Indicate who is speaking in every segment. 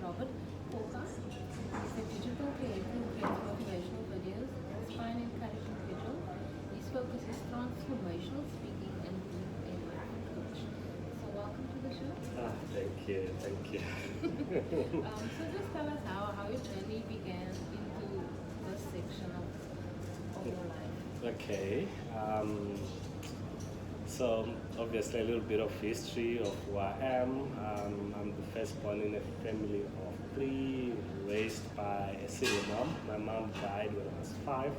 Speaker 1: Robert Polka. He's a digital creator who creates motivational videos, inspire and encourage individuals. His focus is transformational speaking and being a life coach. So welcome to the show.
Speaker 2: Thank you.
Speaker 1: So just tell us how your journey began into this section of your life.
Speaker 2: Okay. So obviously a little bit of history of who I am. I'm the firstborn in a family of three, raised by a single mom. My mom died when I was 5.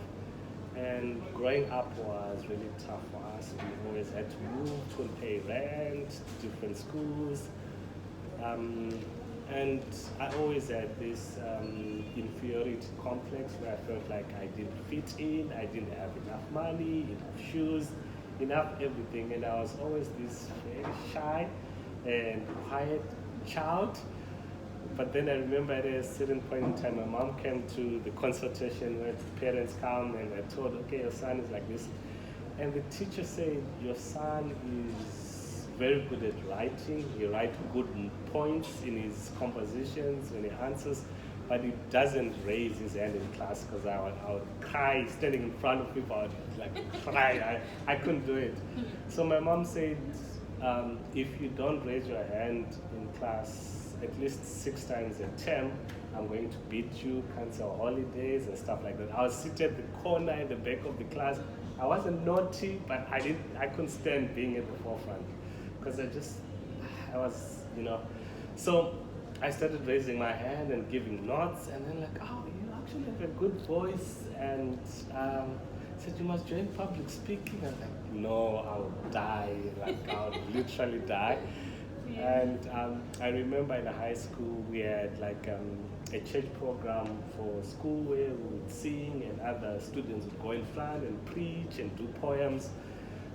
Speaker 2: And growing up was really tough for us. We always had to move, couldn't pay rent, different schools. And I always had this inferiority complex where I felt like I didn't fit in, I didn't have enough money, enough shoes, enough everything. And I was always this very shy and quiet child. But then I remember at a certain point in time, my mom came to the consultation where the parents come and I told, okay, your son is like this. And the teacher said, your son is very good at writing. He writes good points in his compositions when he answers, but he doesn't raise his hand in class because I would cry standing in front of people. I would like cry. I couldn't do it. So my mom said, if you don't raise your hand in class at least 6 times a term, I'm going to beat you, cancel holidays and stuff like that. I was seated at the corner in the back of the class. I wasn't naughty, but I couldn't stand being at the forefront because I was. So I started raising my hand and giving nods, and then like, oh, you actually have a good voice, and said you must join public speaking. I was like, no, I would die, like I would literally die. And I remember in high school we had like a church program for school where we would sing and other students would go in front and preach and do poems.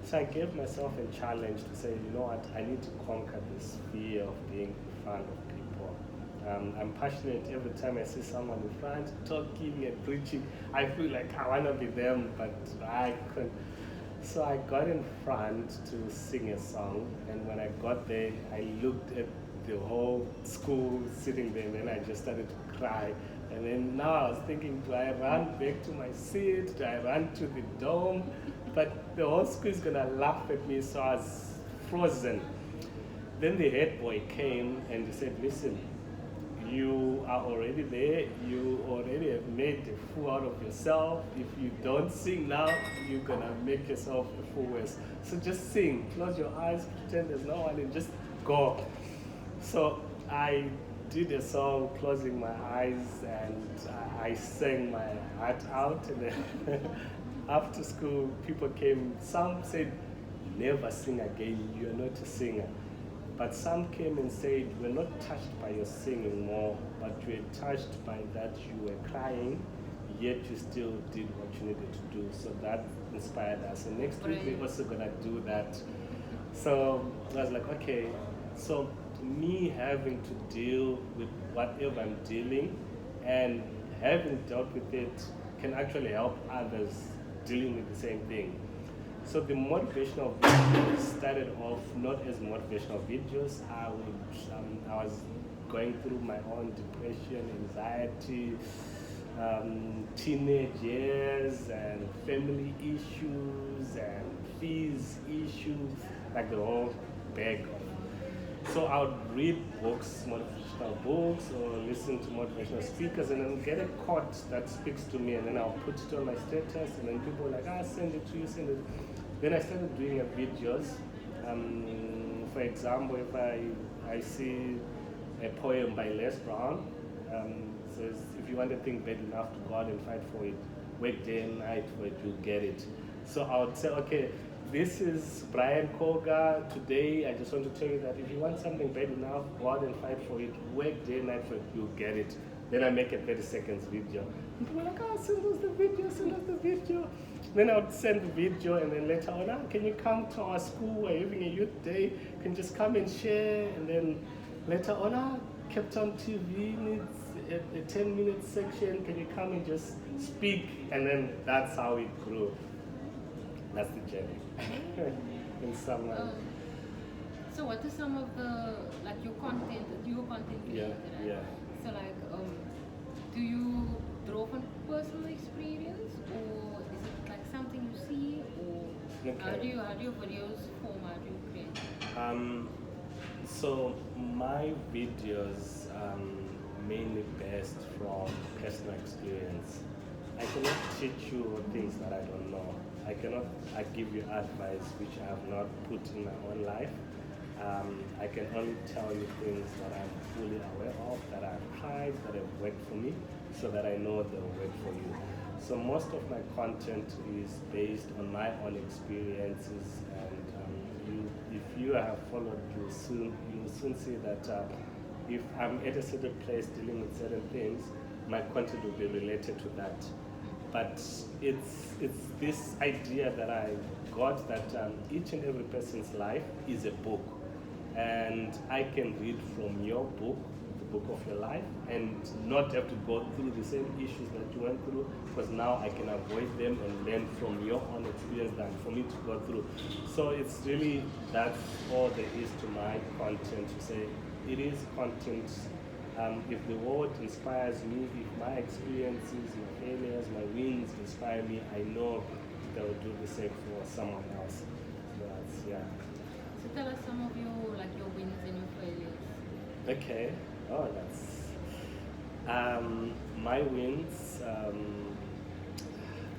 Speaker 2: So I gave myself a challenge to say, you know what, I need to conquer this fear of being in front of people. I'm passionate every time I see someone in front talking and preaching. I feel like I want to be them, but I couldn't. So I got in front to sing a song, and when I got there, I looked at the whole school sitting there, and then I just started to cry. And then now I was thinking, do I run back to my seat? Do I run to the dome? But the whole school is gonna laugh at me, so I was frozen. Then the head boy came and he said, listen, you are already there, you already have made a fool out of yourself. If you don't sing now, you're gonna make yourself a fool worse. So just sing, close your eyes, pretend there's no one and just go. So I did a song closing my eyes and I sang my heart out. And then after school, people came, some said, never sing again, you're not a singer. But some came and said, we're not touched by your singing more, but we were touched by that you were crying, yet you still did what you needed to do. So that inspired us. And next week, we're also going to do that. So I was like, okay, so me having to deal with whatever I'm dealing and having dealt with it can actually help others dealing with the same thing. So the motivational videos started off not as motivational videos. I was going through my own depression, anxiety, teenage years, and family issues, and fees issues, like the whole bag of. So I would read books, motivational books, or listen to motivational speakers, and then get a quote that speaks to me, and then I'll put it on my status, and then people are like, send it to you, send it. Then I started doing videos. For example, if I see a poem by Les Brown, says, if you want a thing bad enough to go out and fight for it, work day and night for it, you'll get it. So I would say, okay, this is Brian Koga. Today, I just want to tell you that if you want something bad enough, go out and fight for it, work day and night for it, you'll get it. Then I make a 30 seconds video. People are like, send us the video, send us the video. Then I would send the video, and then later on, can you come to our school? We're having a youth day. Can you just come and share? And then later on, Cape Town TV needs a 10-minute section. Can you come and just speak? And then that's how it grew. That's the journey. In summary.
Speaker 1: So what are some of the, like your content creator?
Speaker 2: Yeah.
Speaker 1: So like, do you draw from personal experience, or is it like something you see, or how do your videos form? How do you create?
Speaker 2: So my videos mainly based from personal experience. I cannot teach you things that I don't know. I give you advice which I have not put in my own life. I can only tell you things that I'm fully aware of, that I've tried, that have worked for me, so that I know they'll work for you. So most of my content is based on my own experiences, and if you have followed, you'll soon see that if I'm at a certain place dealing with certain things, my content will be related to that. But it's this idea that I got that each and every person's life is a book, and I can read from your book, the book of your life, and not have to go through the same issues that you went through, because now I can avoid them and learn from your own experience than for me to go through. So it's really, that's all there is to my content, to say it is content. If the word inspires me, if my experiences, my failures, my wins inspire me, I know they will do the same for someone else. So that's, yeah.
Speaker 1: So tell us some of your wins and your failures.
Speaker 2: Okay. Oh, that's my wins.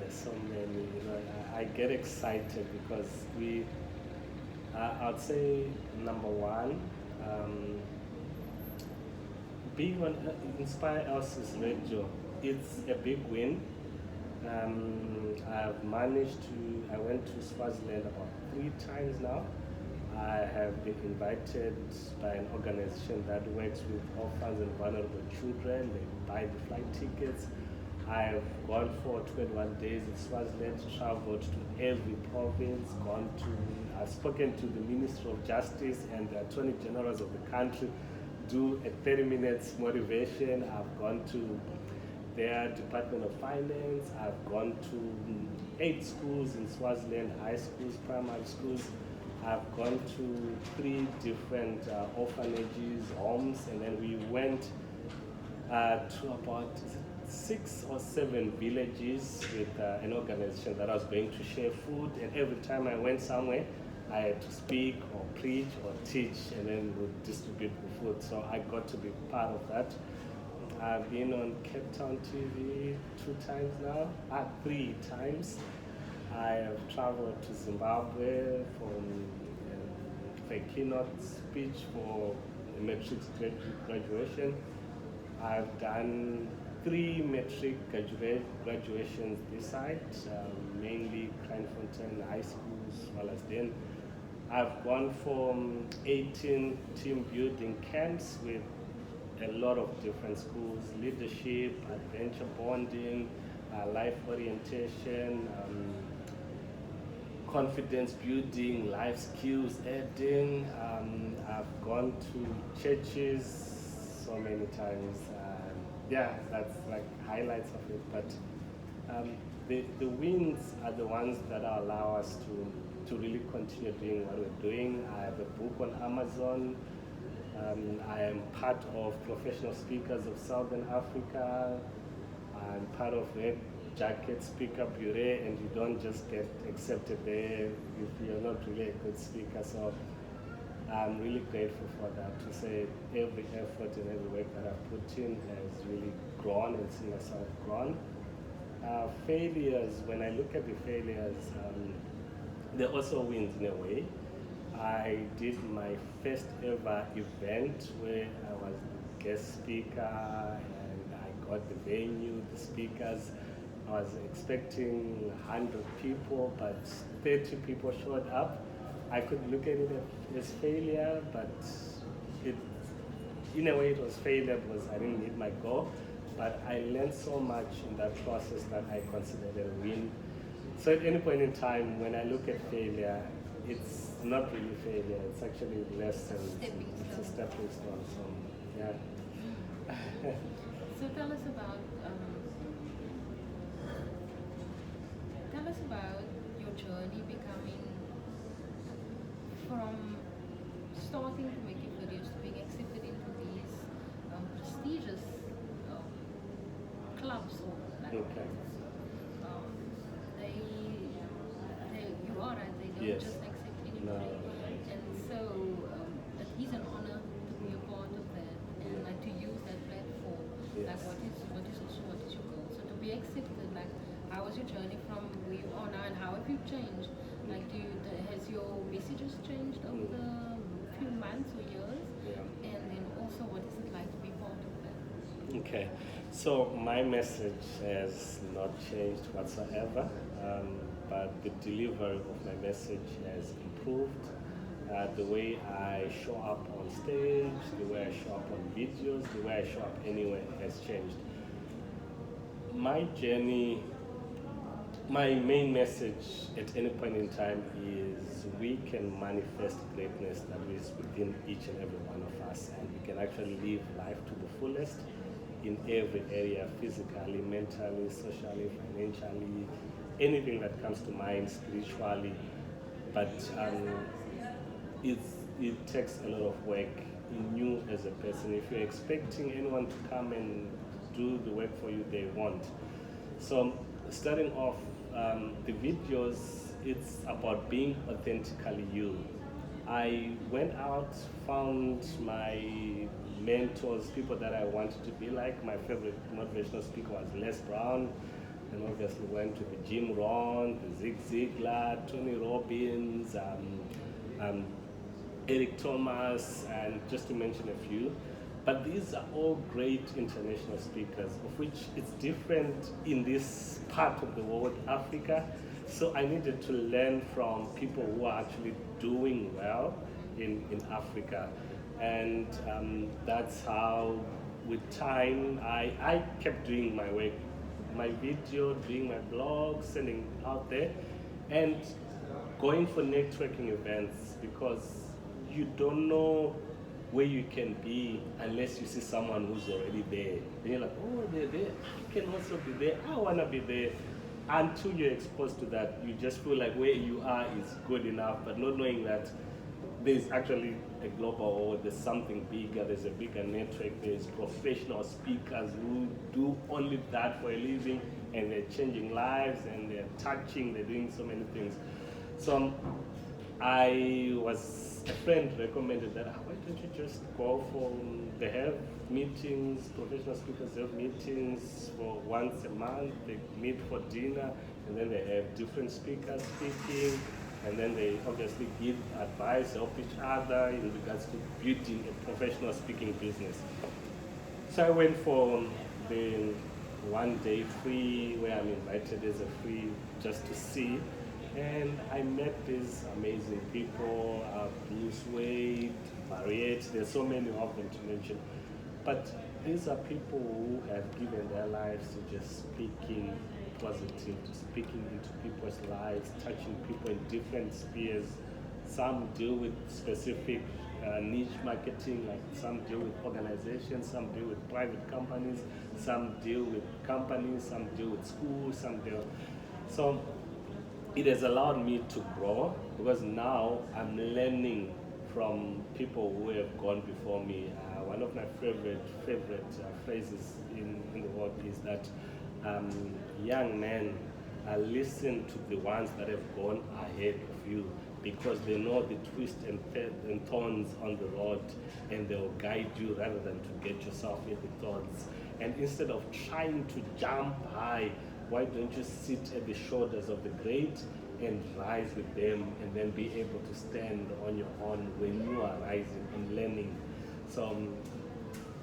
Speaker 2: There's so many. You know, I get excited because I'd say number one. Being on Inspire Elsies Radio, it's a big win. I've managed to, I went to Swaziland about 3 times now. I have been invited by an organization that works with orphans and vulnerable children. They buy the flight tickets. I've gone for 21 days in Swaziland, traveled to every province, I've spoken to the Minister of Justice and the Attorney Generals of the country, do a 30 minutes motivation. I've gone to their Department of Finance. I've gone to 8 schools in Swaziland, high schools, primary schools. I've gone to 3 different orphanages, homes, and then we went to about 6 or 7 villages with an organization that I was going to share food. And every time I went somewhere, I had to speak or preach or teach, and then would distribute the food. So I got to be part of that. I've been on Cape Town TV 2 times now, 3 times. I have traveled to Zimbabwe for a keynote speech for a matric graduation. I've done 3 matric graduations this side, mainly Kleinfontein High School as well as then. I've gone from 18 team building camps with a lot of different schools: leadership, adventure bonding, life orientation, confidence building, life skills adding. I've gone to churches so many times. Yeah, that's like highlights of it. But the wins are the ones that allow us to really continue doing what we're doing. I have a book on Amazon. I am part of Professional Speakers of Southern Africa. I'm part of Red Jacket Speaker Bureau, and you don't just get accepted there if you're not really a good speaker. So I'm really grateful for that, to say every effort and every work that I've put in has really grown and seen myself grown. Failures, when I look at the failures, they're also wins in a way. I did my first ever event where I was the guest speaker, and I got the venue, the speakers. I was expecting 100 people, but 30 people showed up. I could look at it as failure, but in a way it was failure because I didn't meet my goal. But I learned so much in that process that I considered a win. So at any point in time, when I look at failure, it's not really failure, it's actually lessons. It's a stepping stone. So, yeah.
Speaker 1: So tell us about your journey becoming, from starting to making videos to being accepted into these prestigious clubs or like
Speaker 2: Okay.
Speaker 1: um, you are right, they don't
Speaker 2: Yes.
Speaker 1: just accept
Speaker 2: No.
Speaker 1: anybody. And so it is an honor to be a part of that and like to use that platform.
Speaker 2: Yes.
Speaker 1: Like what is your goal? So to be accepted, like how was your journey from where you are now and how have you changed? Like has your messages changed over the few months or years?
Speaker 2: Yeah.
Speaker 1: And then also what is it like to be part of that?
Speaker 2: Okay, so my message has not changed whatsoever, but the delivery of my message has improved. The way I show up on stage, the way I show up on videos, the way I show up anywhere has changed. My journey, my main message at any point in time is we can manifest greatness that is within each and every one of us, and we can actually live life to the fullest in every area, physically, mentally, socially, financially, anything that comes to mind, spiritually. But it takes a lot of work in you as a person. If you're expecting anyone to come and do the work for you, they won't. So starting off, the videos, it's about being authentically you. I went out, found my mentors, people that I wanted to be like. My favorite motivational speaker was Les Brown, and obviously went to the Jim Rohn, the Zig Ziglar, Tony Robbins, Eric Thomas, and just to mention a few. But these are all great international speakers, of which it's different in this part of the world, Africa. So I needed to learn from people who are actually doing well in Africa. And that's how, with time, I kept doing my work, my video, doing my blog, sending out there, and going for networking events, because you don't know where you can be unless you see someone who's already there. And you're like, oh, they're there. I can also be there. I want to be there. Until you're exposed to that, you just feel like where you are is good enough, but not knowing that there's actually a global world, there's something bigger, there's a bigger network, there's professional speakers who do only that for a living, and they're changing lives, and they're touching, they're doing so many things. So a friend recommended that, why don't you just go for, they have meetings, professional speakers have meetings for once a month, they meet for dinner, and then they have different speakers speaking, and then they obviously give advice, help each other in regards to building a professional speaking business. So I went for the 1 day free, where I'm invited as a free just to see. And I met these amazing people, Bruce Wade, Mariette, there's so many of them to mention. But these are people who have given their lives to just speaking positive, to speaking into people's lives, touching people in different spheres. Some deal with specific niche marketing, like some deal with organizations, some deal with private companies, some deal with companies, some deal with schools, some deal. So it has allowed me to grow, because now I'm learning from people who have gone before me. One of my favorite phrases in the world is that young men listen to the ones that have gone ahead of you, because they know the twists and thorns on the road, and they'll guide you rather than to get yourself in the thorns. And instead of trying to jump high, why don't you sit at the shoulders of the great and rise with them, and then be able to stand on your own when you are rising and learning. So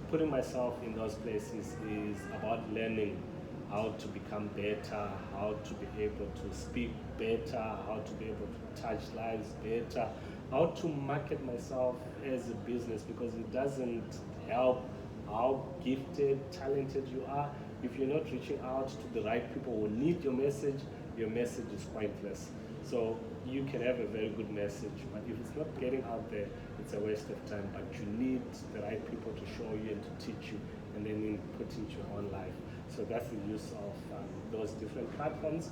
Speaker 2: putting myself in those places is about learning how to become better, how to be able to speak better, how to be able to touch lives better, how to market myself as a business, because it doesn't help how gifted, talented you are. If you're not reaching out to the right people who need your message is pointless. So you can have a very good message, but if it's not getting out there, it's a waste of time. But you need the right people to show you and to teach you, and then put into your own life. So that's the use of those different platforms,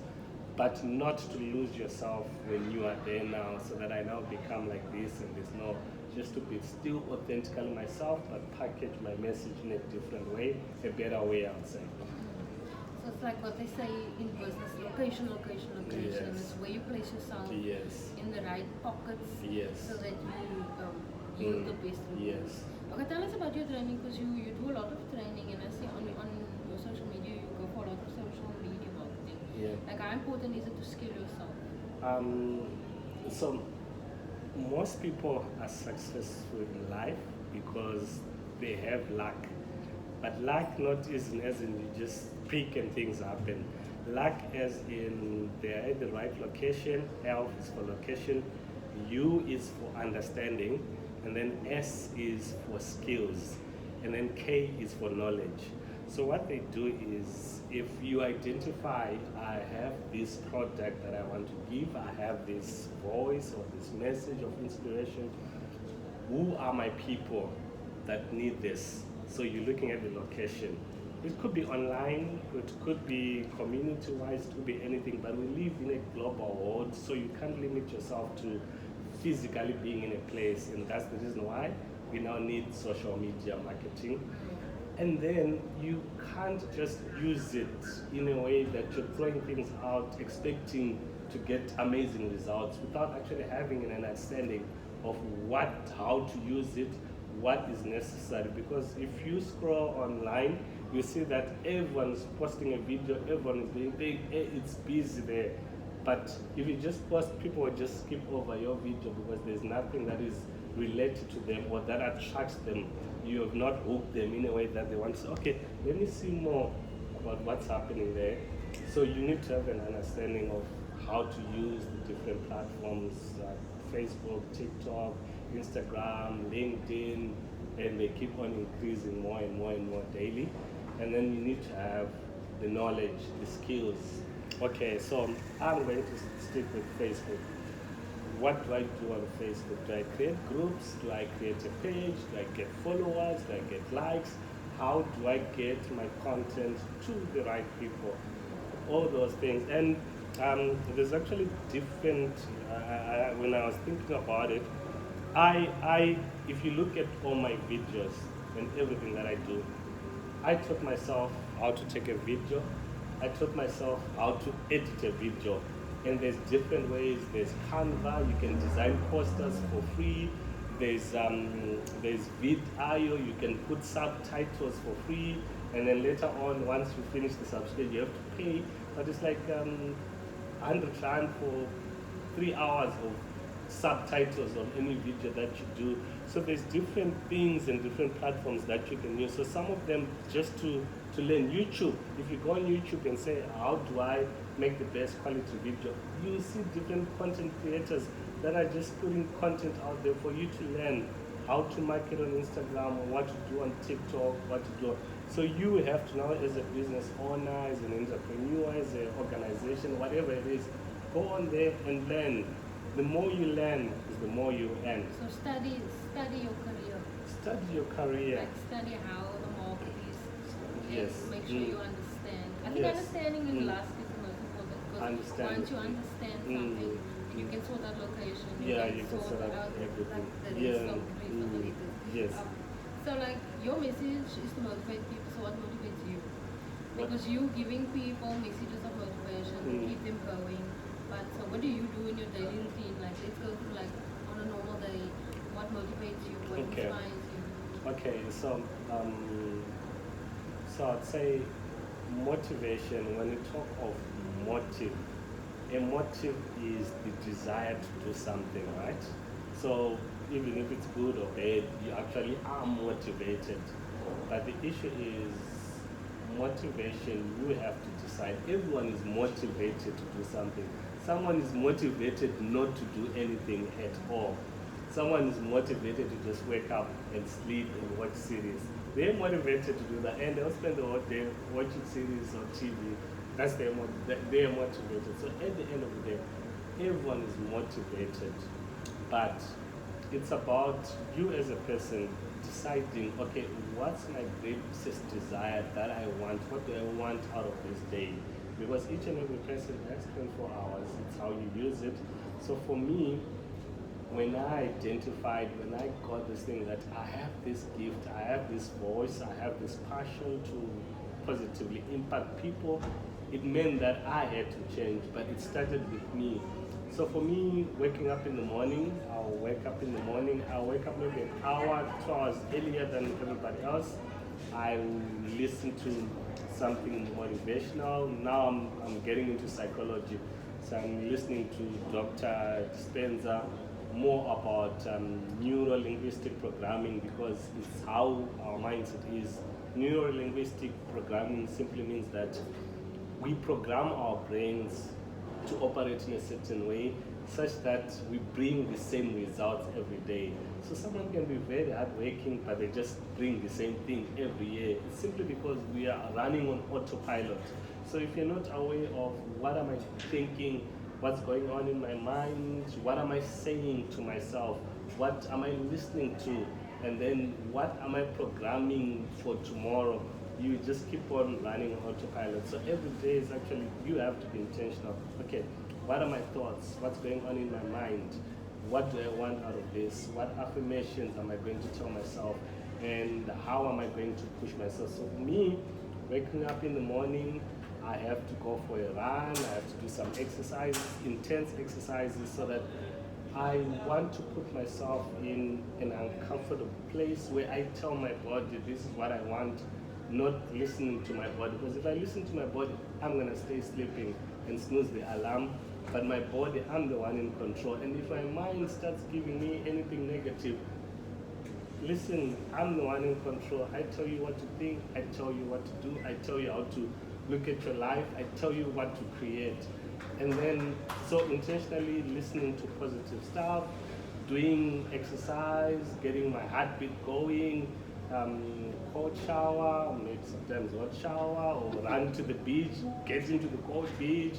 Speaker 2: but not to lose yourself when you are there now, so that I now become like this and this. No, just to be still authentically myself, but package my message in a different way, a better way, I would say.
Speaker 1: it's like what they say in business: location, location, location.
Speaker 2: Yes.
Speaker 1: It's where you place yourself
Speaker 2: Yes.
Speaker 1: in the right pockets,
Speaker 2: Yes.
Speaker 1: so that you yield the best results.
Speaker 2: Yes.
Speaker 1: Okay, tell us about your training, because you do a lot of training, and I see on your social media you go for a lot of social media marketing.
Speaker 2: Yeah.
Speaker 1: Like, how important is it to skill yourself?
Speaker 2: So most people are successful in life because they have luck. But luck not as in you just pick and things happen. Luck as in they're at the right location, L is for location, U is for understanding, and then S is for skills, and then K is for knowledge. So what they do is, if you identify, I have this product that I want to give, I have this voice or this message of inspiration, who are my people that need this? So you're looking at the location. It could be online, it could be community-wise, it could be anything, but we live in a global world, so you can't limit yourself to physically being in a place, and that's the reason why we now need social media marketing. And then you can't just use it in a way that you're throwing things out expecting to get amazing results without actually having an understanding of how to use it, what is necessary. Because if you scroll online, you see that everyone's posting a video, everyone is it's busy there. But if you just post, people will just skip over your video because there's nothing that is related to them or that attracts them. You have not hooked them in a way that they want to say, okay, let me see more about what's happening there. So you need to have an understanding of how to use the different platforms, Facebook, TikTok, Instagram, LinkedIn, and they keep on increasing more and more and more daily. And then you need to have the knowledge, the skills. Okay, so I'm going to stick with Facebook. What do I do on Facebook? Do I create groups? Do I create a page? Do I get followers? Do I get likes? How do I get my content to the right people? All those things. And there's actually different, when I was thinking about it, if you look at all my videos and everything that I do, I taught myself how to take a video. I taught myself how to edit a video. And there's different ways. There's Canva, you can design posters for free. There's VidIO, you can put subtitles for free. And then later on, once you finish the subscription, you have to pay. But it's like 100 rand for 3 hours of subtitles on any video that you do. So there's different things and different platforms that you can use. So some of them just to learn. YouTube, if you go on YouTube and say, how do I make the best quality video, you see different content creators that are just putting content out there for you to learn how to market on Instagram, or what to do on TikTok, what to do. So you have to now, as a business owner, as an entrepreneur, as an organization, whatever it is, go on there and learn. The more you learn, is the more you earn.
Speaker 1: So study your career.
Speaker 2: Study your career.
Speaker 1: Like, study how the market is.
Speaker 2: Yes.
Speaker 1: Make sure you understand. I think
Speaker 2: Yes.
Speaker 1: understanding in last is the most important, because
Speaker 2: Understand.
Speaker 1: once you understand something, you can sort out location.
Speaker 2: You can sort out everything.
Speaker 1: Like the rest of it.
Speaker 2: Yes.
Speaker 1: So like, your message is to motivate people. So what motivates you? Because you giving people messages of motivation, keep them going. But so what do you do in your daily routine? Like, let's go through, like, on a normal day, what motivates you, what inspires you?
Speaker 2: Okay, so I'd say motivation, when you talk of motive, a motive is the desire to do something, right? So even if it's good or bad, you actually are motivated. But the issue is motivation, you have to decide. Everyone is motivated to do something. Someone is motivated not to do anything at all. Someone is motivated to just wake up and sleep and watch series. They're motivated to do that, and they'll spend the whole day watching series on TV. That's they're motivated. So at the end of the day, everyone is motivated, but it's about you as a person deciding, okay, what's my greatest desire that I want? What do I want out of this day? Because each and every person has 24 hours. It's how you use it. So for me, when I got this thing that I have this gift, I have this voice, I have this passion to positively impact people, it meant that I had to change, but it started with me. So for me, waking up in the morning, I'll wake up maybe an hour, 2 hours earlier than everybody else. I will listen to something motivational. Now I'm getting into psychology. So I'm listening to Dr. Dispenza more about neuro-linguistic programming, because it's how our mindset is. Neuro-linguistic programming simply means that we program our brains to operate in a certain way such that we bring the same results every day. So someone can be very hardworking, but they just bring the same thing every year. It's simply because we are running on autopilot. So if you're not aware of what am I thinking, what's going on in my mind, what am I saying to myself, what am I listening to, and then what am I programming for tomorrow, you just keep on running on autopilot. So every day is actually, you have to be intentional. Okay, what are my thoughts? What's going on in my mind? What do I want out of this? What affirmations am I going to tell myself? And how am I going to push myself? So for me, waking up in the morning, I have to go for a run, I have to do some exercises, intense exercises, so that I want to put myself in an uncomfortable place where I tell my body, this is what I want, not listening to my body. Because if I listen to my body, I'm going to stay sleeping and snooze the alarm. But my body, I'm the one in control. And if my mind starts giving me anything negative, listen, I'm the one in control. I tell you what to think, I tell you what to do, I tell you how to look at your life, I tell you what to create. And then, so intentionally listening to positive stuff, doing exercise, getting my heartbeat going, cold shower, maybe sometimes hot shower, or run to the beach, get into the cold beach,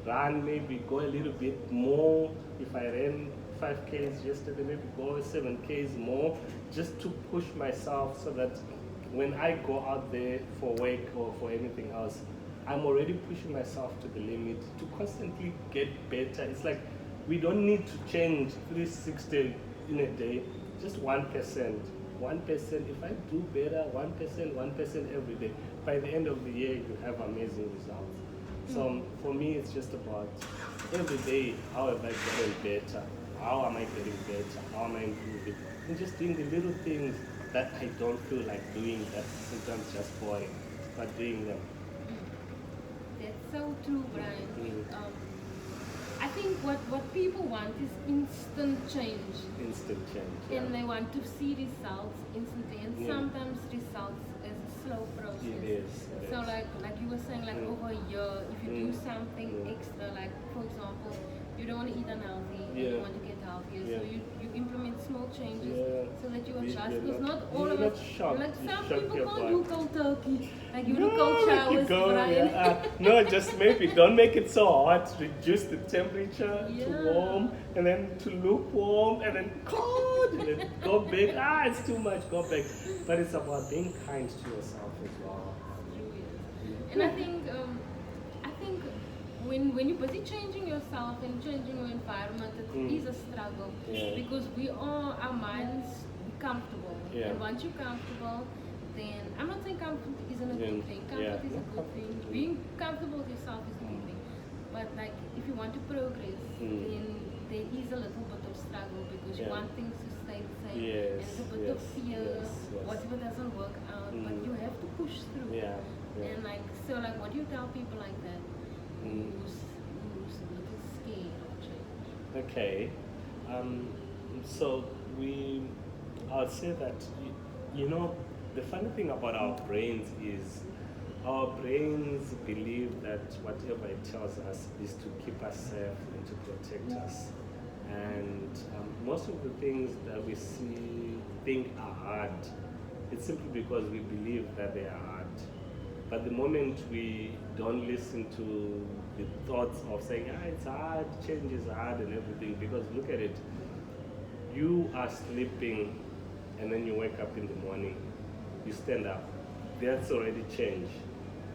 Speaker 2: run, maybe go a little bit more. If I ran 5Ks yesterday, maybe go 7Ks more, just to push myself so that when I go out there for work or for anything else, I'm already pushing myself to the limit to constantly get better. It's like we don't need to change 360 in a day, just 1%. 1%, if I do better, 1% every day, by the end of the year, you have amazing results. So for me, it's just about every day, how am I getting better? How am I getting better? How am I improving? And just doing the little things that I don't feel like doing, that sometimes just boring, but doing them.
Speaker 1: That's so true, Brian. I think what people want is instant change.
Speaker 2: Instant change. Yeah.
Speaker 1: And they want to see results instantly, and sometimes results is a slow process.
Speaker 2: It is.
Speaker 1: So like you were saying, like over a year, if you do something extra, like for example, you don't want to eat unhealthy, and you want to get healthier, so you implement small changes so that you adjust. Because not all of us, like some people can't do cold turkey, like you do cold showers, Brian.
Speaker 2: No, just maybe don't make it so hot. Reduce the temperature to warm, and then to lukewarm, and then cold, and then go back. It's too much. Go back. But it's about being kind to yourself as well.
Speaker 1: And I think when you're busy changing yourself and changing your environment, it is a struggle because our minds comfortable. And once you're comfortable, then I'm not saying comfort isn't a good thing. Comfort is a good thing. Being comfortable with yourself is a good thing. But like if you want to progress, then there is a little bit of struggle because you want things to stay the same. And there's a bit of fear, whatever doesn't work out, but you have to push through. And like so, like what do you tell people like that? Who's a little scared of change?
Speaker 2: Okay, so I would say that the funny thing about our brains is our brains believe that whatever it tells us is to keep us safe and to protect us, and most of the things that we think are hard, it's simply because we believe that they are hard. But the moment we don't listen to the thoughts of saying, it's hard, change is hard and everything, because look at it, you are sleeping and then you wake up in the morning, you stand up, that's already change.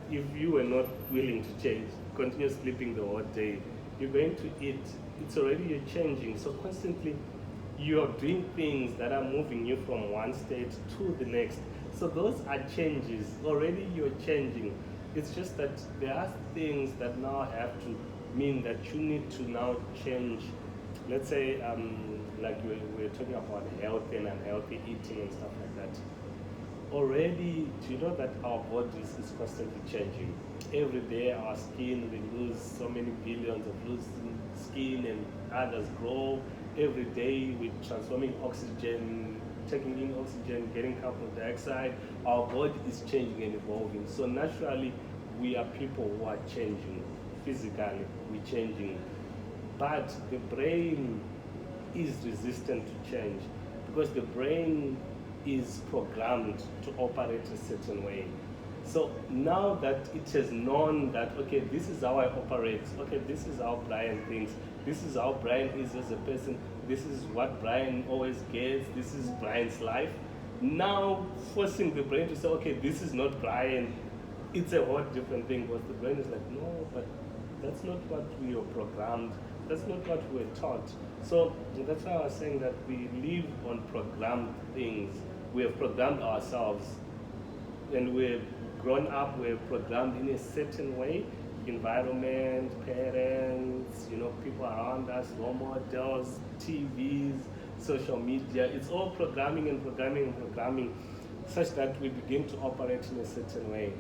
Speaker 2: If you were not willing to change, continue sleeping the whole day, you're going to eat, it's already you're changing. So constantly you're doing things that are moving you from one state to the next. So those are changes. Already you're changing. It's just that there are things that now have to mean that you need to now change. Let's say, like we're talking about healthy and unhealthy eating and stuff like that. Already, do you know that our bodies is constantly changing? Every day, our skin, we lose so many billions of losing skin, and others grow. Every day, we're transforming oxygen, taking in oxygen, getting carbon dioxide. Our body is changing and evolving. So naturally, we are people who are changing. Physically, we're changing. But the brain is resistant to change because the brain is programmed to operate a certain way. So now that it has known that, okay, this is how I operate, okay, this is how Brian thinks, this is how Brian is as a person, this is what Brian always gets, this is Brian's life. Now forcing the brain to say, okay, this is not Brian, it's a whole different thing, because the brain is like, no, but that's not what we are programmed, that's not what we're taught. So that's why I was saying that we live on programmed things. We have programmed ourselves, and we've grown up, we're programmed in a certain way. Environment, parents, people around us, role models, TVs, social media. It's all programming and programming and programming, such that we begin to operate in a certain way.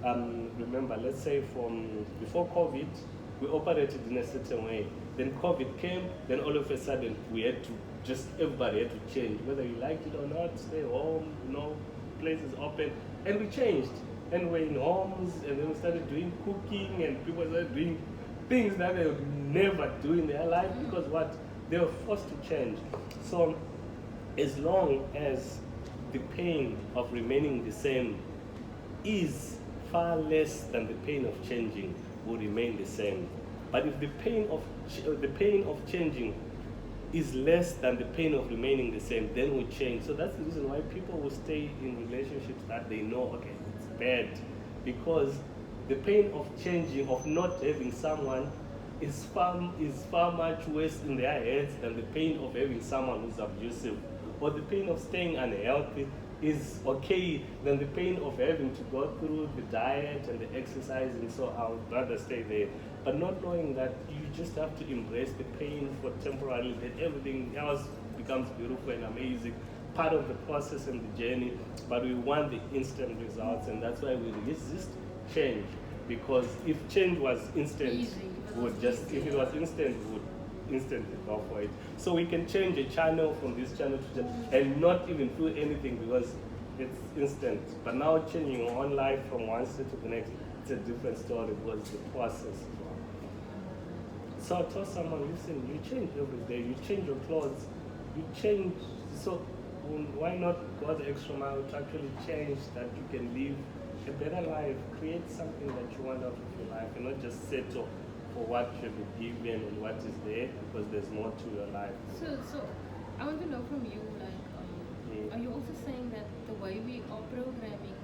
Speaker 2: Remember, let's say from before COVID, we operated in a certain way. Then COVID came, then all of a sudden we had to everybody had to change, whether you liked it or not, stay home, places open, and we changed. And we're in homes, and then we started doing cooking, and people started doing things that they would never do in their life because what? They were forced to change. So as long as the pain of remaining the same is far less than the pain of changing, will remain the same. But if the pain of changing is less than the pain of remaining the same, then we change. So that's the reason why people will stay in relationships that they know, okay, it's bad, because the pain of changing, of not having someone, is far much worse in their heads than the pain of having someone who's abusive, or the pain of staying unhealthy is okay than the pain of having to go through the diet and the exercising. So I would rather stay there. But not knowing that you just have to embrace the pain for temporarily, that everything else becomes beautiful and amazing, part of the process and the journey. But we want the instant results, and that's why we resist change. Because if change was instant, if it was instant, we would instantly go for it. So we can change a channel from this channel to and not even feel anything because it's instant. But now changing your own life from one state to the next, it's a different story because it's a process. So I told someone, listen, you change every day, you change your clothes, you change, so why not go the extra mile to actually change that you can live a better life, create something that you want out of your life, and not just settle for what you've been given and what is there, because there's more to your life.
Speaker 1: So I want to know from you, are you also saying that the way we are programming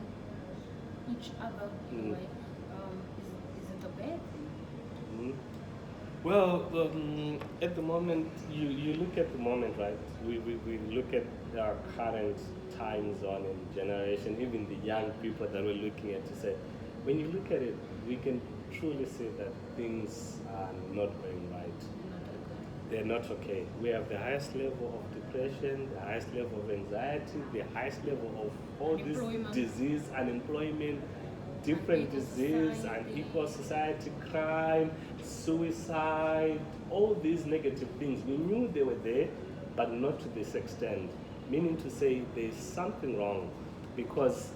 Speaker 1: each other in a way, is it a bad thing?
Speaker 2: Well, at the moment, you look at the moment, right? We look at our current time zone and generation, even the young people that we're looking at, to say, when you look at it, we can truly say that things are not going right. They're not okay. We have the highest level of depression, the highest level of anxiety, the highest level of all this disease, unemployment, different disease, unequal society, crime, suicide, all these negative things. We knew they were there, but not to this extent. Meaning to say there's something wrong, because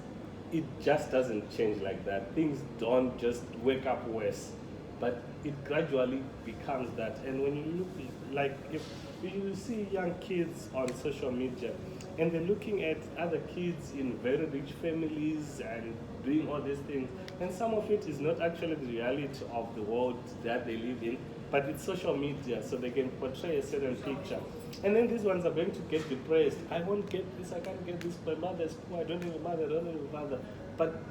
Speaker 2: it just doesn't change like that. Things don't just wake up worse, but it gradually becomes that. And when you look, like if you see young kids on social media, and they're looking at other kids in very rich families and doing all these things, and some of it is not actually the reality of the world that they live in, but it's social media, so they can portray a certain picture. And then these ones are going to get depressed. I won't get this, I can't get this, my mother's poor, I don't have a mother, I don't have a father. But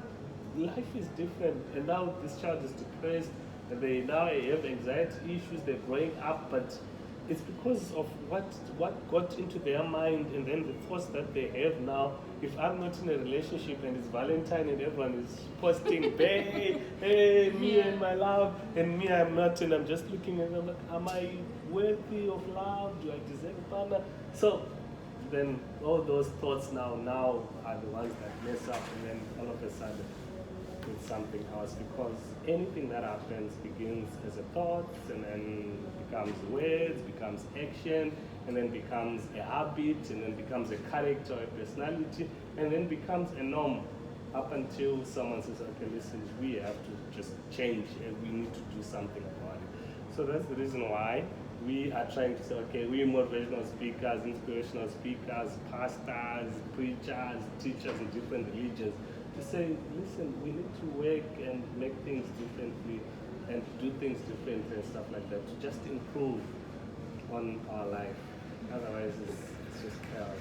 Speaker 2: life is different, and now this child is depressed, and they now have anxiety issues, they're growing up, but it's because of what got into their mind, and then the thoughts that they have now. If I'm not in a relationship and it's Valentine and everyone is posting, hey, me and my love, and me, I'm not, and I'm just looking at them like, am I worthy of love? Do I deserve a partner? So then all those thoughts now are the ones that mess up, and then all of a sudden it's something else, because anything that happens begins as a thought and then becomes words, becomes action, and then becomes a habit, and then becomes a character or a personality, and then becomes a norm, up until someone says, okay, listen, we have to just change and we need to do something about it. So that's the reason why we are trying to say, okay, we motivational speakers, inspirational speakers, pastors, preachers, teachers in different religions, to say, listen, we need to work and make things differently and do things differently and stuff like that, to just improve on our life. Otherwise, it's just chaos.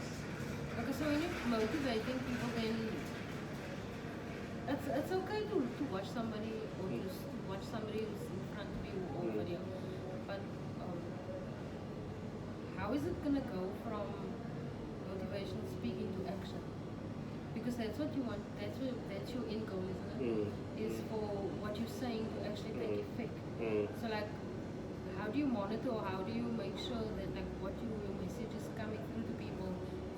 Speaker 1: Okay, so when you're motivating people, then it's okay to watch somebody or just to watch somebody who's in front of you or video, but how is it gonna go from motivational speaking to action? Because that's what you want. That's your end goal, isn't it? Is for what you're saying to actually take effect. So like, how do you monitor, or how do you make sure that like what your message is coming through to people,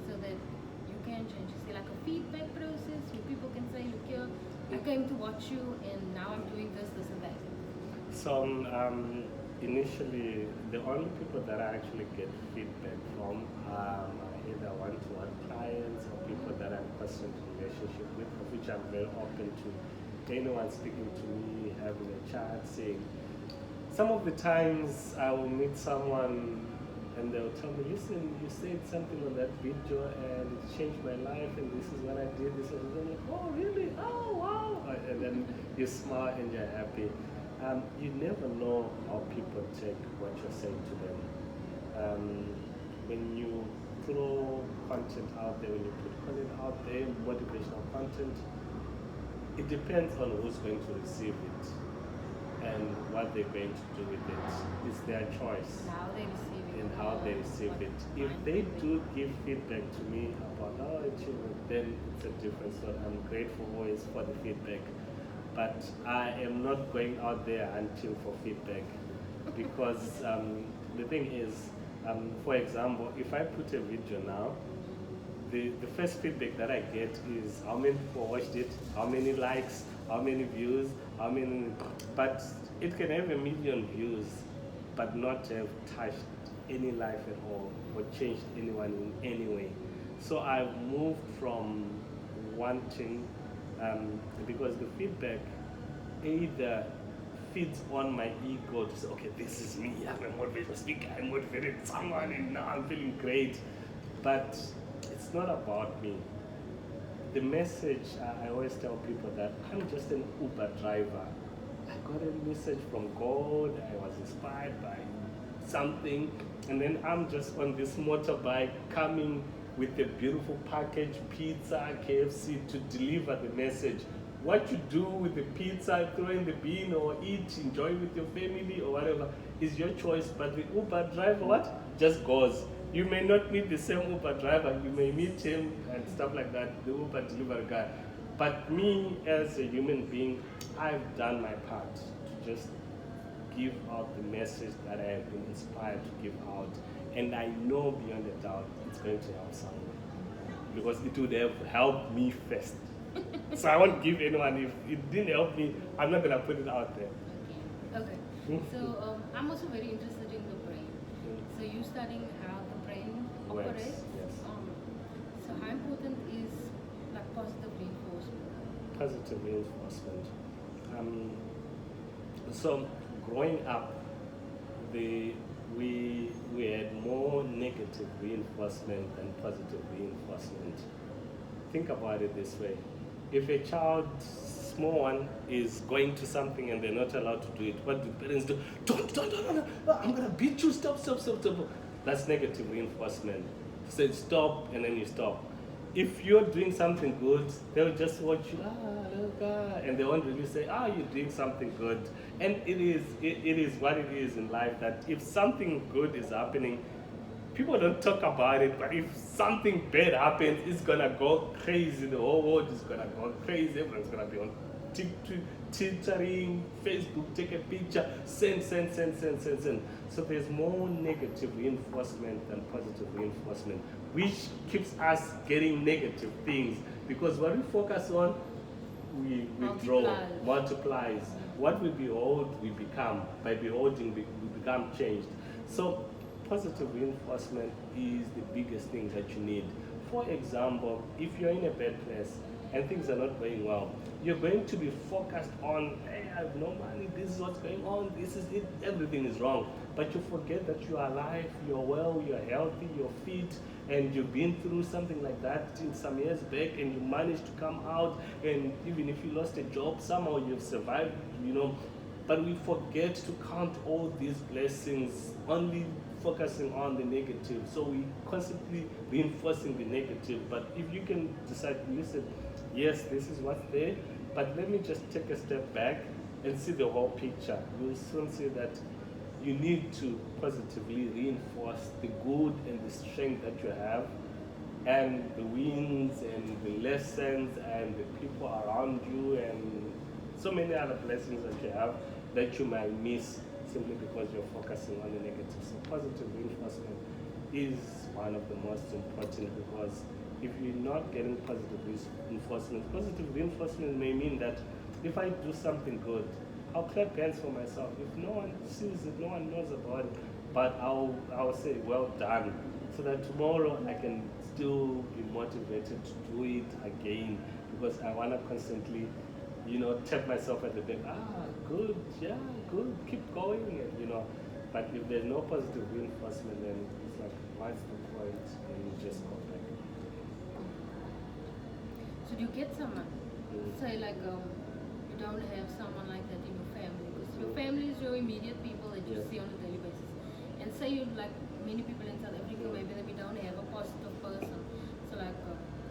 Speaker 1: so that you can change? Is there like a feedback process where people can say, look here, I came to watch you and now I'm doing this, this and that?
Speaker 2: So initially, the only people that I actually get feedback from are either one-to-one clients or people that I'm in constant relationship with, of which I'm very open to anyone speaking to me, having a chat, saying. Some of the times I will meet someone and they'll tell me, listen, you said something on that video and it changed my life, and this is what I did, this is what I'm like, oh really? Oh wow! And then you smile and you're happy. You never know how people take what you're saying to them. When you throw content out there, when you put content out there, motivational content, it depends on who's going to receive it and what they're going to do with it. It's their choice.
Speaker 1: How they receive it.
Speaker 2: And how they receive it. If they do give feedback to me about how it should, then it's a different story. I'm grateful always for the feedback. But I am not going out there until for feedback, because the thing is, for example, if I put a video now, the first feedback that I get is how many people watched it, how many likes, how many views, but it can have 1 million views, but not have touched any life at all or changed anyone in any way. So I've moved from wanting, because the feedback either feeds on my ego to say, okay, this is me, I'm a motivational speaker, I motivated someone and now I'm feeling great. But it's not about me. The message, I always tell people that I'm just an Uber driver. I got a message from God, I was inspired by something, and then I'm just on this motorbike coming with a beautiful package, pizza, KFC, to deliver the message. What you do with the pizza, throw in the bin or eat, enjoy with your family or whatever, is your choice. But the Uber driver, what? Just goes. You may not meet the same Uber driver, you may meet him and stuff like that, the Uber delivery guy. But me as a human being, I've done my part to just give out the message that I have been inspired to give out. And I know beyond a doubt it's going to help someone, because it would have helped me first. So I won't give anyone. If it didn't help me, I'm not going to put it out there.
Speaker 1: Okay. So I'm also very interested in the brain. So you're studying how the brain operates.
Speaker 2: Yes.
Speaker 1: So how important is like positive reinforcement?
Speaker 2: Positive reinforcement. So growing up, we had more negative reinforcement than positive reinforcement. Think about it this way. If a child, small one, is going to something and they're not allowed to do it, what do parents do? Don't, I'm going to beat you, stop. That's negative reinforcement. Say stop, and then you stop. if you're doing something good, they'll just watch you, look, and they won't really say, you're doing something good. And it is what it is in life, that if something good is happening, people don't talk about it, but if something bad happens, it's gonna go crazy. The whole world is gonna go crazy. Everyone's gonna be on TikTok, twittering, Facebook, take a picture, send. So there's more negative reinforcement than positive reinforcement, which keeps us getting negative things, because what we focus on, we draw, multiplies. What we behold, we become. By beholding, we become changed. So positive reinforcement is the biggest thing that you need. For example, if you're in a bad place and things are not going well, you're going to be focused on, hey, I have no money, this is what's going on, this is it, everything is wrong. But you forget that you are alive, you're well, you're healthy, you're fit, and you've been through something like that some years back, and you managed to come out, and even if you lost a job, somehow you've survived, But we forget to count all these blessings, only focusing on the negative. So we constantly reinforcing the negative. But if you can decide, listen, yes, this is what's there, but let me just take a step back and see the whole picture, you'll soon see that you need to positively reinforce the good and the strength that you have, and the wins and the lessons and the people around you, and so many other blessings that you have that you might miss simply because you're focusing on the negative. So positive reinforcement is one of the most important, because if you're not getting positive reinforcement may mean that if I do something good, I'll clap hands for myself. If no one sees it, no one knows about it, but I'll say, well done, so that tomorrow I can still be motivated to do it again, because I want to constantly, tap myself at the back. Good, yeah, good, keep going, But if there's no positive reinforcement, then it's like, what's the point? And you just go back.
Speaker 1: So do you get someone, say like you don't have someone like that in your family, because your family is your immediate people that you see on a daily basis. And say you, like many people in South Africa, maybe that we don't have a positive person. So like,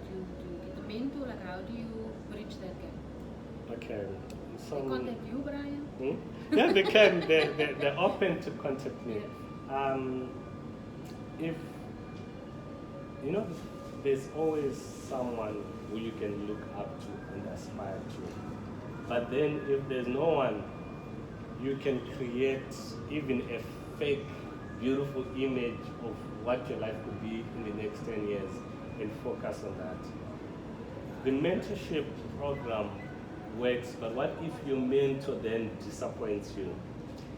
Speaker 1: do you get a mentor? Like, how do you bridge that gap?
Speaker 2: Okay. So,
Speaker 1: they contact you, Brian?
Speaker 2: Yeah, they can. They're open to contact me. If there's always someone who you can look up to and aspire to. But then if there's no one, you can create even a fake, beautiful image of what your life could be in the next 10 years and focus on that. The mentorship program works, but what if your mentor then disappoints you?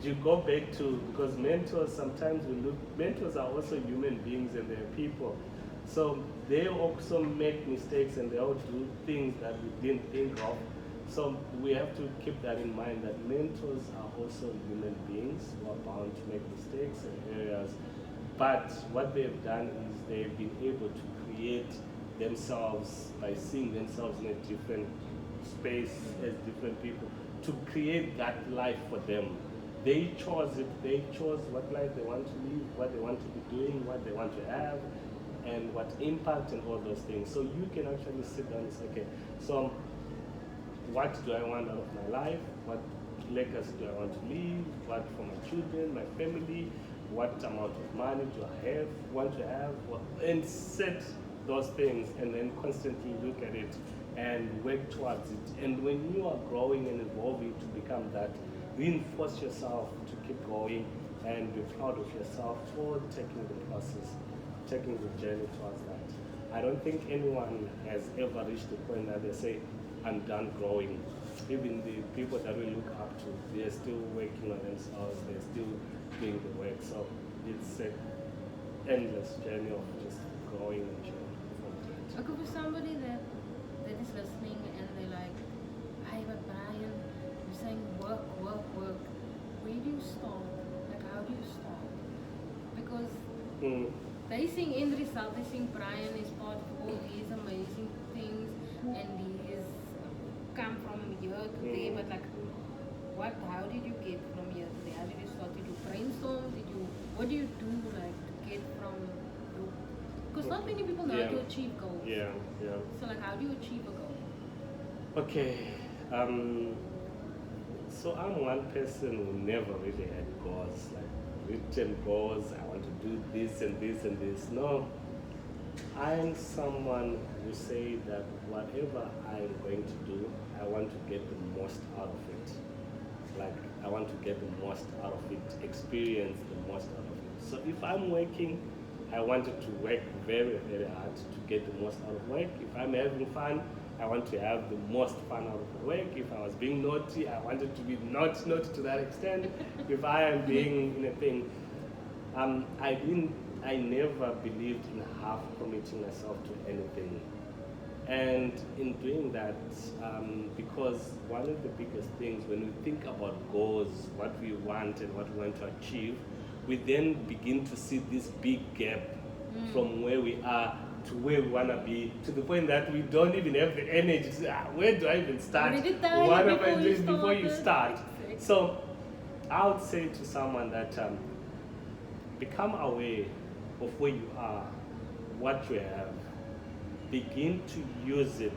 Speaker 2: Do you go back to, because mentors, sometimes mentors are also human beings and they're people. So they also make mistakes and they all do things that we didn't think of. So we have to keep that in mind, that mentors are also human beings who are bound to make mistakes in areas. But what they've done is they've been able to create themselves by seeing themselves in a different space as different people, to create that life for them. They chose it, they chose what life they want to live, what they want to be doing, what they want to have, and what impact and all those things. So you can actually sit down and say, okay, so what do I want out of my life? What legacy do I want to leave? What for my children, my family? What amount of money do I want to have? And set those things, and then constantly look at it and work towards it. And when you are growing and evolving to become that, reinforce yourself to keep going and be proud of yourself for taking the process, taking the journey towards that. I don't think anyone has ever reached the point that they say, I'm done growing. Even the people that we look up to, they're still working on themselves, they're still doing the work. So it's an endless journey of just growing and changing.
Speaker 1: Okay, for somebody that is listening and they're like, hey, but Brian, you're saying work. Where do you start? Like, how do you start? Because they seeing end result, they seeing Brian is part of all these amazing things and he is come from here to there, but like, how did you get from here to there? How did you start? Did you brainstorm? What do you do like to get from your Because not many people know how to achieve goals.
Speaker 2: Yeah.
Speaker 1: So like, how do you achieve a goal?
Speaker 2: Okay. So I'm one person who never really had goals, like written goals. I want to do this and this and this. No, I'm someone who say that whatever I'm going to do, I want to get the most out of it. Like I want to get the most out of it, experience the most out of it. So if I'm working, I wanted to work very, very hard to get the most out of work. If I'm having fun, I want to have the most fun out of the work. If I was being naughty, I wanted to be naughty to that extent. If I am being in a thing, I never believed in half committing myself to anything. And in doing that, because one of the biggest things when we think about goals, what we want and what we want to achieve, we then begin to see this big gap from where we are to where we want to be, to the point that we don't even have the energy to say, where do I even start? What am I doing before you start? So I would say to someone that become aware of where you are, what you have, begin to use it,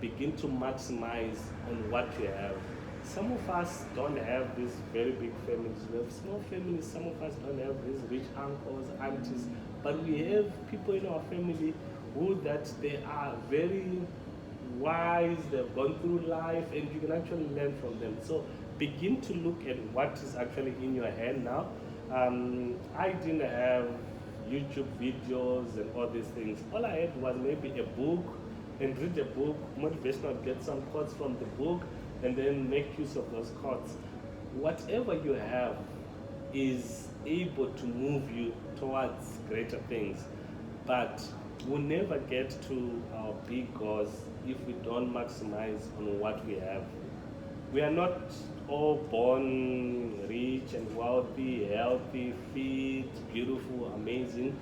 Speaker 2: begin to maximize on what you have. Some of us don't have these very big families. We have small families. Some of us don't have these rich uncles, aunties, but we have people in our family who that they are very wise, they've gone through life, and you can actually learn from them. So begin to look at what is actually in your hand now. I didn't have YouTube videos and all these things. All I had was maybe a book, and read a book, motivational, get some quotes from the book, and then make use of those quotes. Whatever you have is able to move you towards greater things, but we'll never get to our big goals if we don't maximize on what we have. We are not all born rich and wealthy, healthy, fit, beautiful, amazing,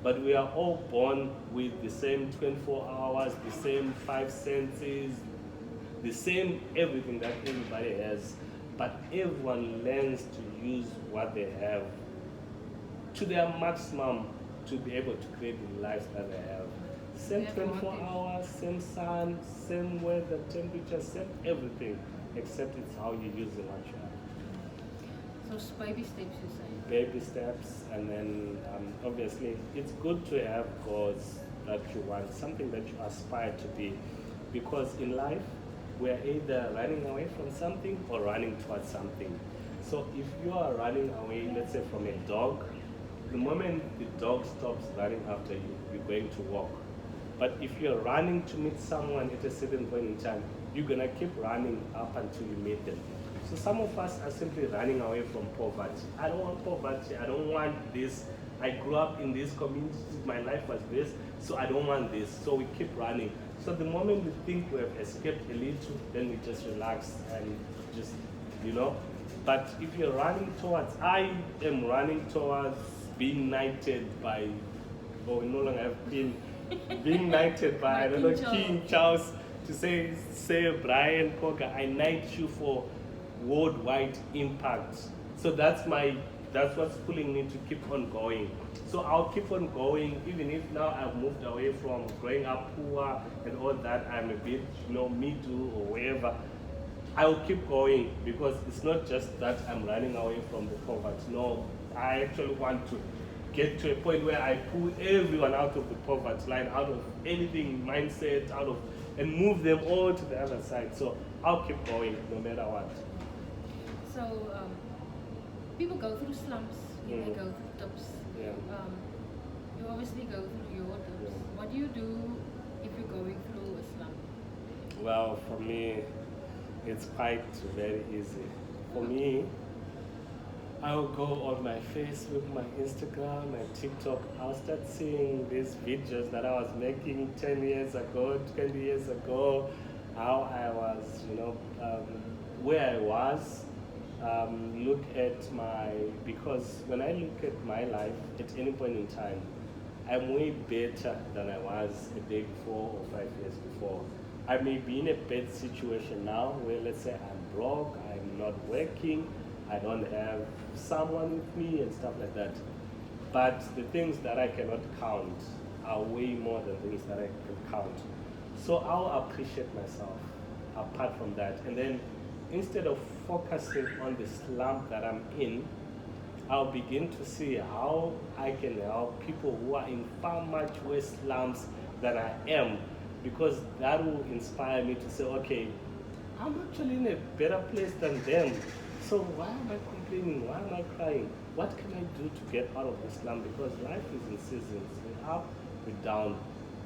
Speaker 2: but we are all born with the same 24 hours, the same 5 senses, the same everything that everybody has, but everyone learns to use what they have to their maximum to be able to create the lives that they have. Same 24 hours, same sun, same weather, temperature, same everything, except it's how you use what you have.
Speaker 1: So baby steps, you say?
Speaker 2: Baby steps, and then obviously it's good to have goals that you want, something that you aspire to be, because in life we're either running away from something or running towards something. So if you are running away, let's say from a dog, the moment the dog stops running after you, you're going to walk. But if you're running to meet someone at a certain point in time, you're going to keep running up until you meet them. So some of us are simply running away from poverty. I don't want poverty. I don't want this. I grew up in this community. My life was this, so I don't want this. So we keep running. So the moment we think we have escaped a little, then we just relax and just, But if you're running towards, I am running towards being knighted by, or no longer have been, being knighted by, I don't know, King Charles, to say Brian Coker, I knight you for worldwide impact. So that's what's pulling me to keep on going. So I'll keep on going, even if now I've moved away from growing up poor and all that, I'm a bit, me too or wherever. I'll keep going, because it's not just that I'm running away from the poverty. No, I actually want to get to a point where I pull everyone out of the poverty line, out of anything, mindset, and move them all to the other side. So I'll keep going no matter what.
Speaker 1: So people go through slumps, they go through dips.
Speaker 2: Yeah.
Speaker 1: You obviously go through your dips.
Speaker 2: Yeah.
Speaker 1: What do you do if you're going through a slump?
Speaker 2: Well, for me, it's quite very easy. For me, I'll go on my Facebook, my Instagram, my TikTok. I'll start seeing these videos that I was making 10 years ago, 20 years ago, how I was, where I was. Look at because when I look at my life at any point in time, I'm way better than I was a day before or 5 years before. I may be in a bad situation now where, let's say, I'm broke, I'm not working, I don't have someone with me and stuff like that. But the things that I cannot count, are way more than things that I can count. So I'll appreciate myself apart from that. And then instead of focusing on the slump that I'm in, I'll begin to see how I can help people who are in far much worse slumps than I am, because that will inspire me to say, okay, I'm actually in a better place than them. So why am I complaining? Why am I crying? What can I do to get out of the slump? Because life is in seasons. We're up, we're down.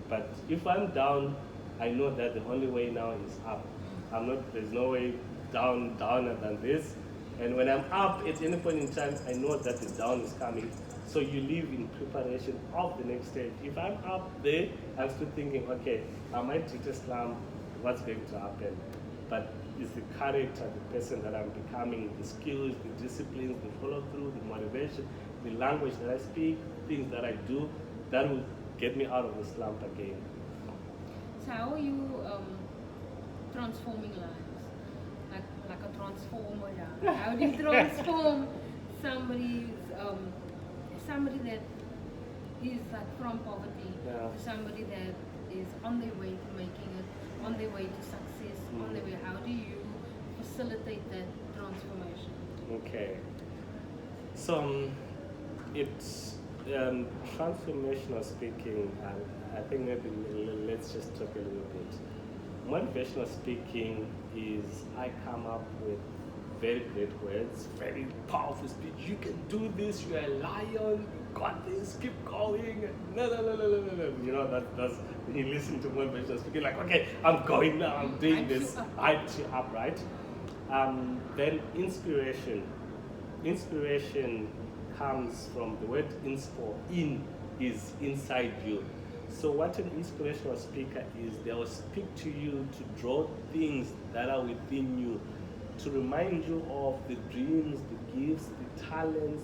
Speaker 2: But if I'm down, I know that the only way now is up. There's no way downer than this. And when I'm up at any point in time, I know that the down is coming. So you live in preparation of the next stage. If I'm up there, I'm still thinking, okay, I might hit a slump, what's going to happen? But it's the character, the person that I'm becoming, the skills, the disciplines, the follow through, the motivation, the language that I speak, things that I do, that will get me out of the slump again.
Speaker 1: So how are you transforming lives? Like a transformer, yeah. How do you transform somebody that is like from poverty to somebody that is on their way to making it, on their way to success, on their way? How do you facilitate that transformation?
Speaker 2: Okay. So it's transformational speaking. I think maybe let's just talk a little bit. Motivational speaking is I come up with very great words, very powerful speech. You can do this. You are a lion. You got this. Keep going. No. You know that's when you listen to motivational speaking, like, okay, I'm going now. I'm doing this. Hype you up, right? Then inspiration. Inspiration comes from the word inspo. In is inside you. So what an inspirational speaker is, they will speak to you to draw things that are within you, to remind you of the dreams, the gifts, the talents,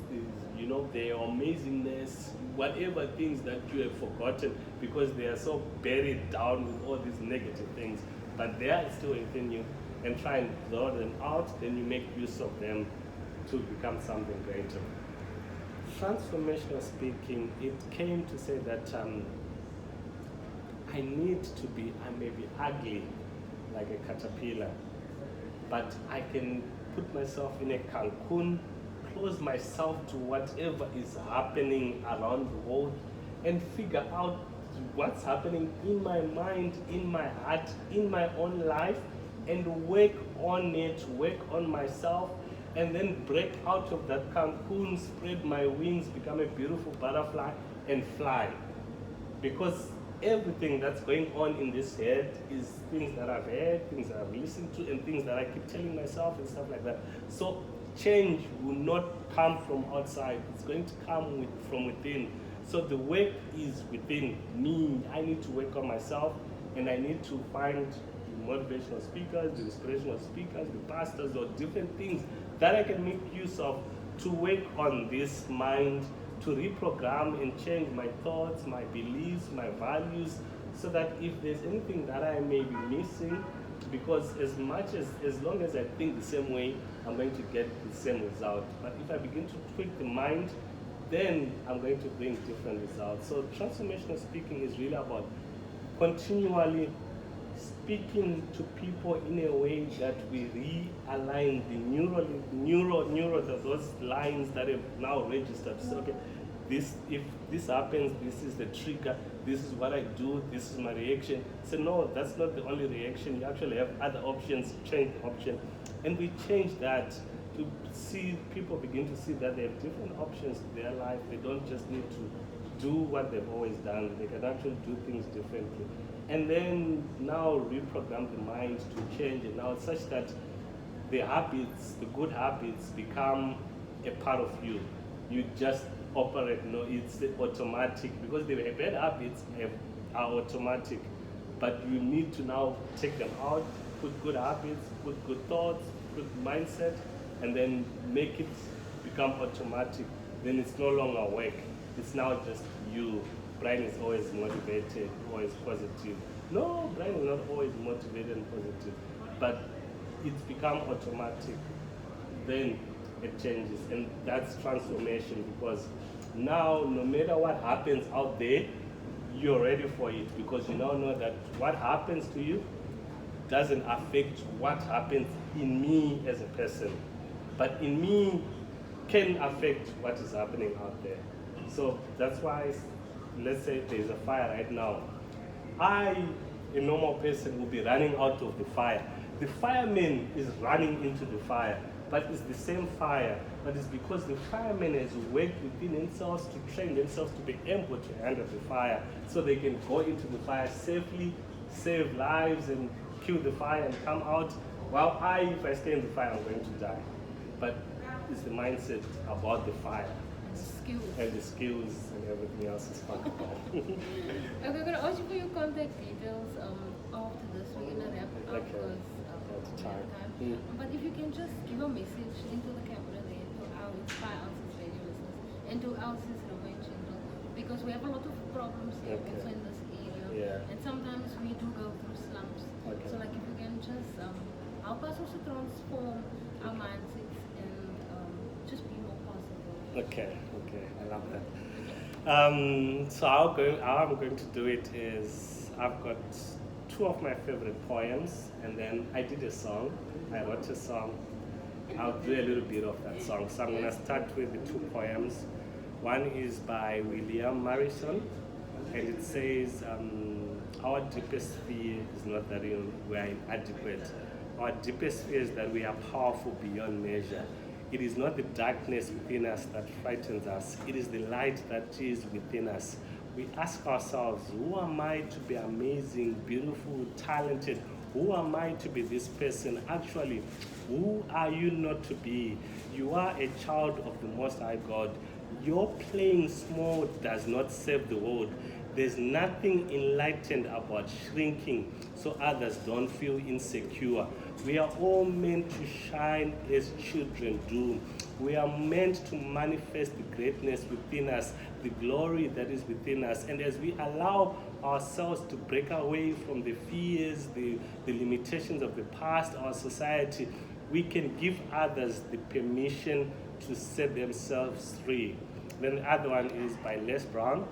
Speaker 2: their amazingness, whatever things that you have forgotten because they are so buried down with all these negative things. But they are still within you, and try and draw them out, then you make use of them to become something greater. Transformational speaking, it came to say that I may be ugly like a caterpillar, but I can put myself in a cocoon, close myself to whatever is happening around the world, and figure out what's happening in my mind, in my heart, in my own life, and work on it, work on myself, and then break out of that cocoon, spread my wings, become a beautiful butterfly, and fly. Because everything that's going on in this head is things that I've heard, things that I've listened to, and things that I keep telling myself and stuff like that. So change will not come from outside. It's going to come from within. So the work is within me. I need to work on myself, and I need to find the motivational speakers, the inspirational speakers, the pastors, or different things that I can make use of to work on this mind, to reprogram and change my thoughts, my beliefs, my values, so that if there's anything that I may be missing, because as long as I think the same way, I'm going to get the same result. But if I begin to tweak the mind, then I'm going to bring different results. So transformational speaking is really about continually speaking to people in a way that we realign the those lines that have now registered. So, okay, if this happens, this is the trigger, this is what I do, this is my reaction. So no, that's not the only reaction. You actually have other options, change the option. And we change that to see people begin to see that they have different options in their life. They don't just need to do what they've always done. They can actually do things differently. And then now reprogram the mind to change it now such that the habits, the good habits, become a part of you. You just operate, it's automatic, because the bad habits are automatic. But you need to now take them out, put good habits, put good thoughts, good mindset, and then make it become automatic. Then it's no longer work. It's now just you. Brian is always motivated, always positive. No, Brian is not always motivated and positive, but it's become automatic. Then it changes, and that's transformation, because now no matter what happens out there, you're ready for it, because you now know that what happens to you doesn't affect what happens in me as a person, but in me can affect what is happening out there. So that's why, let's say there's a fire right now. I, a normal person, will be running out of the fire. The fireman is running into the fire, but it's the same fire, but it's because the fireman has worked within themselves to train themselves to be able to handle the fire, so they can go into the fire safely, save lives, and kill the fire and come out. While if I stay in the fire, I'm going to die. But it's the mindset about the fire.
Speaker 1: Skills.
Speaker 2: And the skills and everything else is fun.
Speaker 1: Okay, I'm going to ask you for your contact details after this. We're going to wrap up
Speaker 2: Okay.
Speaker 1: because
Speaker 2: That's
Speaker 1: we have
Speaker 2: time.
Speaker 1: time. But if you can just give a message into the camera there to our Inspire Elsies Radio listeners and to Elsies River in general, because we have a lot of problems here
Speaker 2: Okay.
Speaker 1: also in this area.
Speaker 2: Yeah.
Speaker 1: And sometimes we do go through slumps.
Speaker 2: Okay.
Speaker 1: So like if you can just help us also transform our mindsets and just be more positive.
Speaker 2: Okay, I love that. So how I'm going to do it is, I've got two of my favorite poems, and then I did a song. I wrote a song. I'll do a little bit of that song. So I'm going to start with the two poems. One is by William Morrison, and it says, our deepest fear is not that we are inadequate. Our deepest fear is that we are powerful beyond measure. It is not the darkness within us that frightens us. It is the light that is within us. We ask ourselves, who am I to be amazing, beautiful, talented? Who am I to be this person? Actually, who are you not to be? You are a child of the Most High God. Your playing small does not save the world. There's nothing enlightened about shrinking so others don't feel insecure. We are all meant to shine as children do. We are meant to manifest the greatness within us, the glory that is within us. And as we allow ourselves to break away from the fears, the limitations of the past, our society, we can give others the permission to set themselves free. Then the other one is by Les Brown.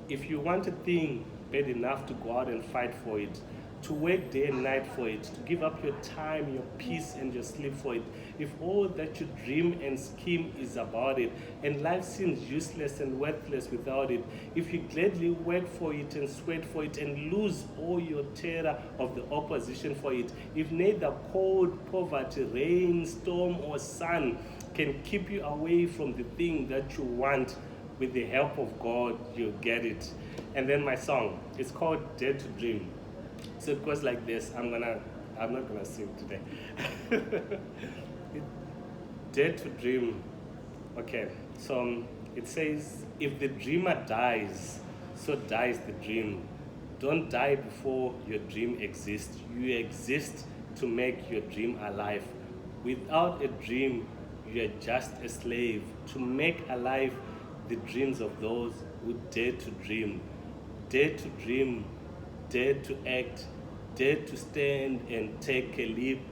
Speaker 2: If you want a thing bad enough to go out and fight for it, to work day and night for it, to give up your time, your peace, and your sleep for it, if all that you dream and scheme is about it, and life seems useless and worthless without it, if you gladly work for it and sweat for it and lose all your terror of the opposition for it, if neither cold, poverty, rain, storm, or sun can keep you away from the thing that you want, with the help of God, you'll get it. And then my song, it's called Dare to Dream. So it goes like this. I'm not gonna sing today. Dare to dream. Okay, so it says, if the dreamer dies, so dies the dream. Don't die before your dream exists. You exist to make your dream alive. Without a dream, you are just a slave. To make alive the dreams of those who dare to dream. Dare to dream, dare to act, dare to stand and take a leap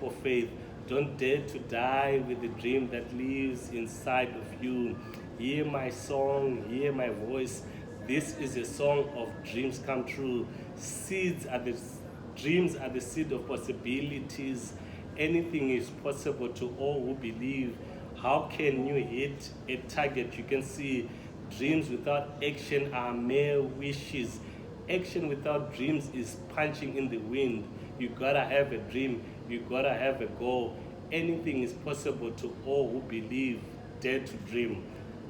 Speaker 2: of faith. Don't dare to die with the dream that lives inside of you. Hear my song, hear my voice. This is a song of dreams come true. Dreams are the seed of possibilities. Anything is possible to all who believe. How can you hit a target you can see? Dreams without action are mere wishes. Action without dreams is punching in the wind. You gotta have a dream. You gotta have a goal. Anything is possible to all who believe. Dare to dream.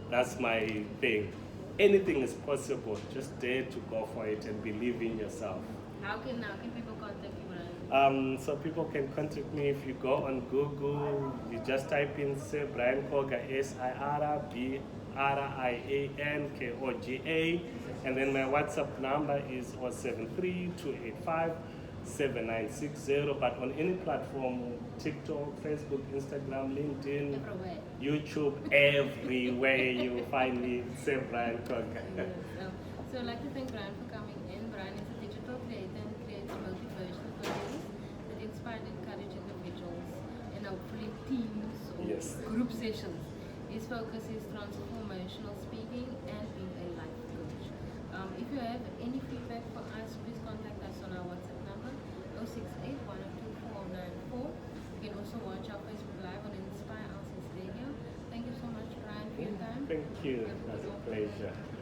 Speaker 2: That's my thing. Anything is possible. Just dare to go for it and believe in yourself.
Speaker 1: How can people contact you, Brian?
Speaker 2: So people can contact me if you go on Google. You just type in Sir Brian Koga, SIRBRIANKOGA, and then my WhatsApp number is 073-285-7960. But on any platform, TikTok, Facebook, Instagram, LinkedIn,
Speaker 1: Everywhere.
Speaker 2: YouTube, everywhere you will find me, Sir Brian Koga.
Speaker 1: Yes. So I'd like to thank Brian for coming in. Brian is a digital creator and creates motivational videos that inspire and encourage individuals and hopefully teams or
Speaker 2: Yes.
Speaker 1: group sessions. His focus is transformational speaking and being a life coach. If you have any feedback for us, please contact us on our WhatsApp number 068 102 494. You can also watch our Facebook Live on Inspire Elsies Radio. Thank you so much, Brian, for your time.
Speaker 2: Thank you. It was a pleasure.